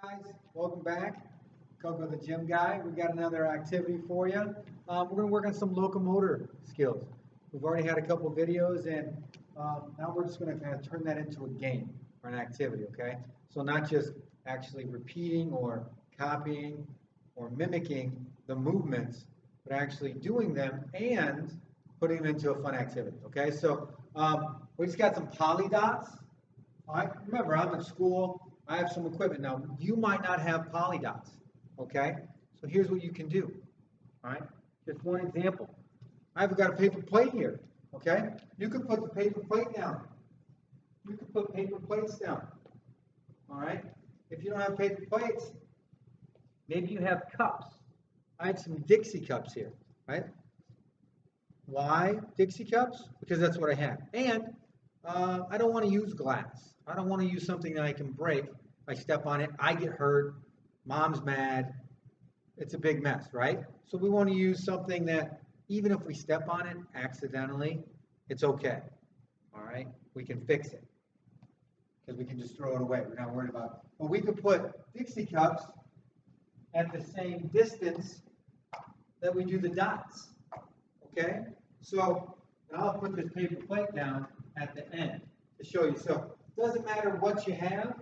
Guys, welcome back. Coco the gym guy. We got another activity for you. We're going to work on some locomotor skills. We've already had a couple videos, and now we're just going to kind of turn that into a game or an activity, okay? So not just actually repeating or copying or mimicking the movements, but actually doing them and putting them into a fun activity, okay? So we just got some poly dots. All right, remember, I'm in school. I have some equipment. Now, you might not have poly dots, okay? So here's what you can do, all right? Just one example. I've got a paper plate here, okay? You could put the paper plate down. You could put paper plates down, all right? If you don't have paper plates, maybe you have cups. I had some Dixie cups here, right? Why Dixie cups? Because that's what I have. And I don't want to use glass. I don't want to use something that I can break. If I step on it, I get hurt. Mom's mad. It's a big mess, right? So we want to use something that even if we step on it accidentally, it's okay. All right? We can fix it because we can just throw it away. We're not worried about it. But we could put Dixie cups at the same distance that we do the dots. Okay? So I'll put this paper plate down at the end to show you. So it doesn't matter what you have,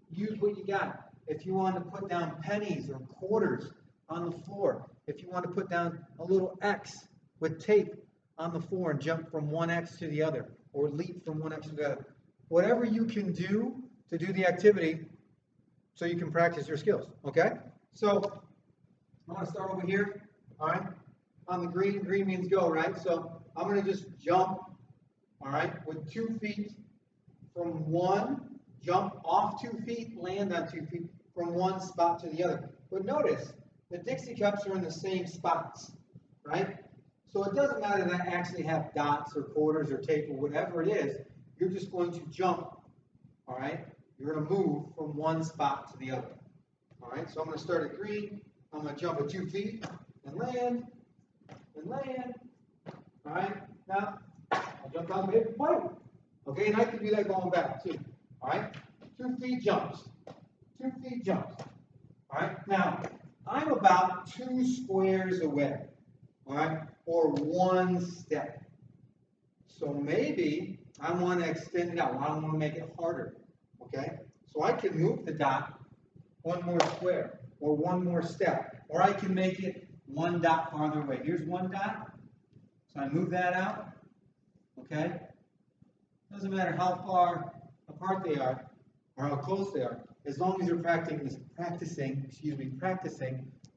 use what you got. If you want to put down pennies or quarters on the floor, if you want to put down a little X with tape on the floor and jump from one X to the other, or leap from one X to the other, whatever you can do to do the activity so you can practice your skills, okay? So I want to start over here, all right? On the green, green means go, right? So I'm going to just jump, all right, with 2 feet from one, jump off 2 feet, land on 2 feet from one spot to the other. But notice, the Dixie cups are in the same spots, right? So it doesn't matter that I actually have dots or quarters or tape or whatever it is, you're just going to jump, all right? You're going to move from one spot to the other, all right? So I'm going to start at green, I'm going to jump at 2 feet and land, all right? Now, I'll jump on the paper plate. Okay, and I can do that going back too. All right? 2 feet jumps. 2 feet jumps. All right? Now, I'm about 2 squares away. All right? Or 1 step. So maybe I want to extend it out. I want to make it harder. Okay? So I can move the dot 1 more square or 1 more step. Or I can make it 1 dot farther away. Here's 1 dot. So I move that out. Okay? Doesn't matter how far apart they are or how close they are, as long as you're practicing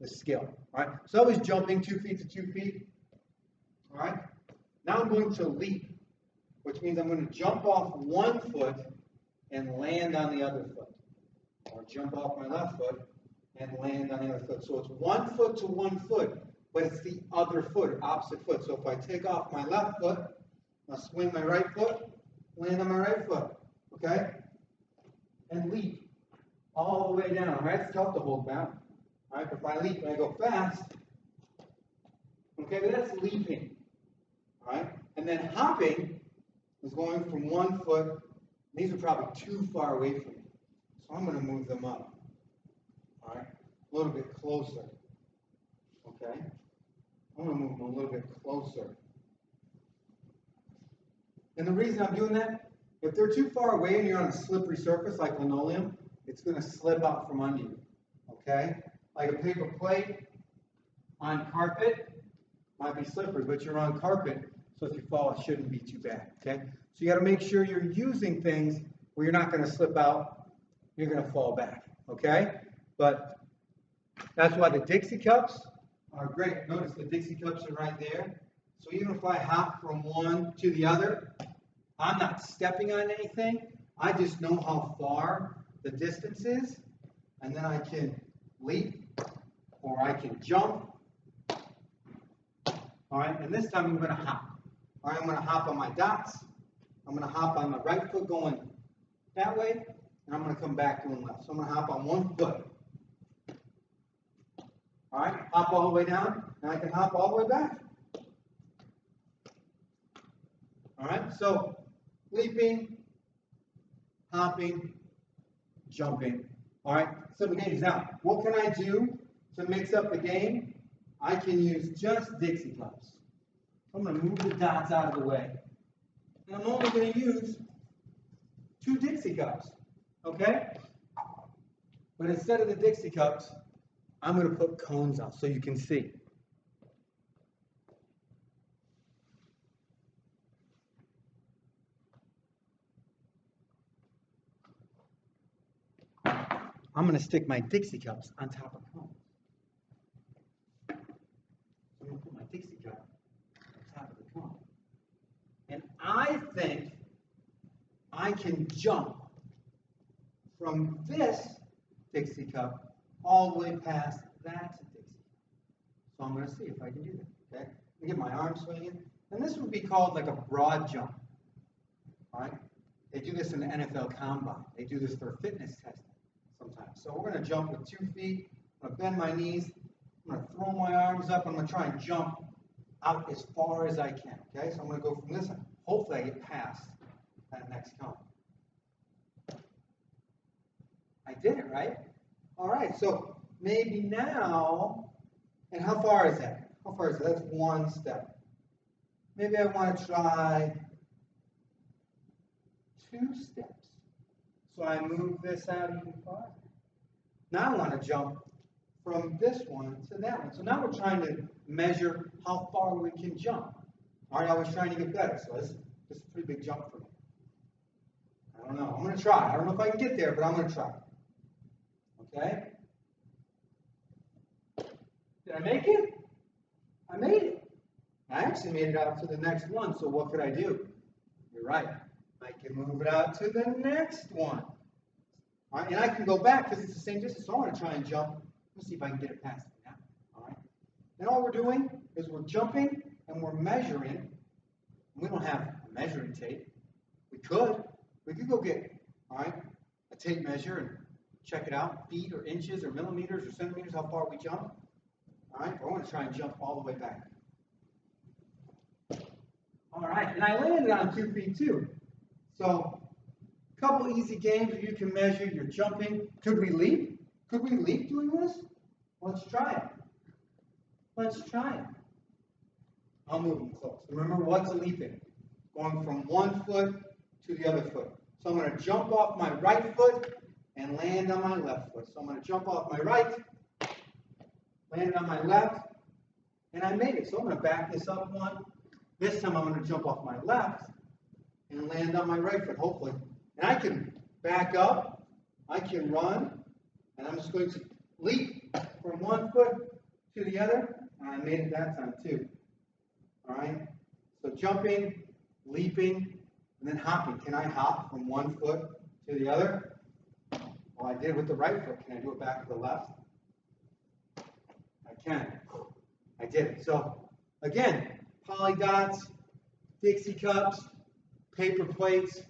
the skill. All right. So I was jumping 2 feet to 2 feet. All right. Now I'm going to leap, which means I'm going to jump off 1 foot and land on the other foot, or jump off my left foot and land on the other foot. So it's 1 foot to 1 foot, but it's the other foot, opposite foot. So if I take off my left foot, I'll swing my right foot, land on my right foot, okay? And leap all the way down, all right? It's tough to hold down, all right? But if I leap and I go fast, okay, but that's leaping, all right? And then hopping is going from 1 foot. These are probably too far away from me, so I'm going to move them up, all right? A little bit closer, okay? I'm going to move them a little bit closer. And the reason I'm doing that, if they're too far away and you're on a slippery surface like linoleum, it's going to slip out from under you, okay? Like a paper plate on carpet might be slippery, but you're on carpet, so if you fall, it shouldn't be too bad, okay? So you got to make sure you're using things where you're not going to slip out, you're going to fall back, okay? But that's why the Dixie cups are great. Notice the Dixie cups are right there. So even if I hop from one to the other, I'm not stepping on anything. I just know how far the distance is, and then I can leap or I can jump. All right, and this time I'm going to hop. All right, I'm going to hop on my dots. I'm going to hop on the right foot going that way, and I'm going to come back going left. So I'm going to hop on 1 foot. All right, hop all the way down, and I can hop all the way back. All right, so leaping, hopping, jumping, All right, simple games. Now, what can I do to mix up the game? I can use just Dixie cups. I'm going to move the dots out of the way. And I'm only going to use 2 Dixie cups, okay? But instead of the Dixie cups, I'm going to put cones out so you can see. I'm going to stick my Dixie cups on top of cones. I'm going to put my Dixie cup on top of the cone. And I think I can jump from this Dixie cup all the way past that Dixie cup. So I'm going to see if I can do that. Okay? Let me get my arm swinging. And this would be called like a broad jump. All right? They do this in the NFL Combine. They do this for fitness testing sometimes. So we're going to jump with 2 feet. I'm going to bend my knees. I'm going to throw my arms up. I'm going to try and jump out as far as I can. Okay? So I'm going to go from this end. Hopefully I get past that next cone. I did it, right? All right, so maybe now, and how far is that? How far is that? That's 1 step. Maybe I want to try 2 steps. So I move this out even farther. Now I want to jump from this one to that one. So now we're trying to measure how far we can jump. All right, I was trying to get better, so this is a pretty big jump for me. I don't know. I'm going to try. I don't know if I can get there, but I'm going to try. Okay? Did I make it? I made it. I actually made it out to the next one, so what could I do? You're right. I can move it out to the next one. All right, and I can go back because it's the same distance, so I want to try and jump. Let's see if I can get it past it now. All right? And all we're doing is we're jumping and we're measuring. We don't have a measuring tape. We could. We could go get, all right, a tape measure and check it out, feet or inches or millimeters or centimeters, how far we jump. All right, I want to try and jump all the way back. All right, and I landed on 2 feet too. So, a couple easy games where you can measure your jumping. Could we leap? Could we leap doing this? Let's try it. Let's try it. I'll move them close. Remember, what's leaping? Going from 1 foot to the other foot. So I'm going to jump off my right foot and land on my left foot. So I'm going to jump off my right, land on my left, and I made it. So I'm going to back this up 1. This time I'm going to jump off my left and land on my right foot, hopefully. And I can back up, I can run, and I'm just going to leap from 1 foot to the other, and I made it that time too. All right? So jumping, leaping, and then hopping. Can I hop from 1 foot to the other? Well, I did with the right foot. Can I do it back to the left? I can. I did it. So, again, poly dots, Dixie cups, paper plates,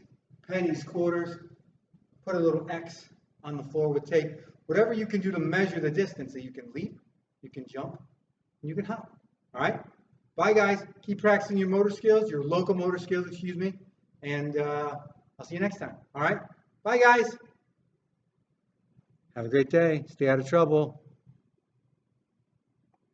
pennies, quarters. Put a little X on the floor with tape. Whatever you can do to measure the distance that you can leap, you can jump, and you can hop. All right? Bye, guys. Keep practicing your motor skills, your locomotor skills, excuse me. And I'll see you next time. All right? Bye, guys. Have a great day. Stay out of trouble.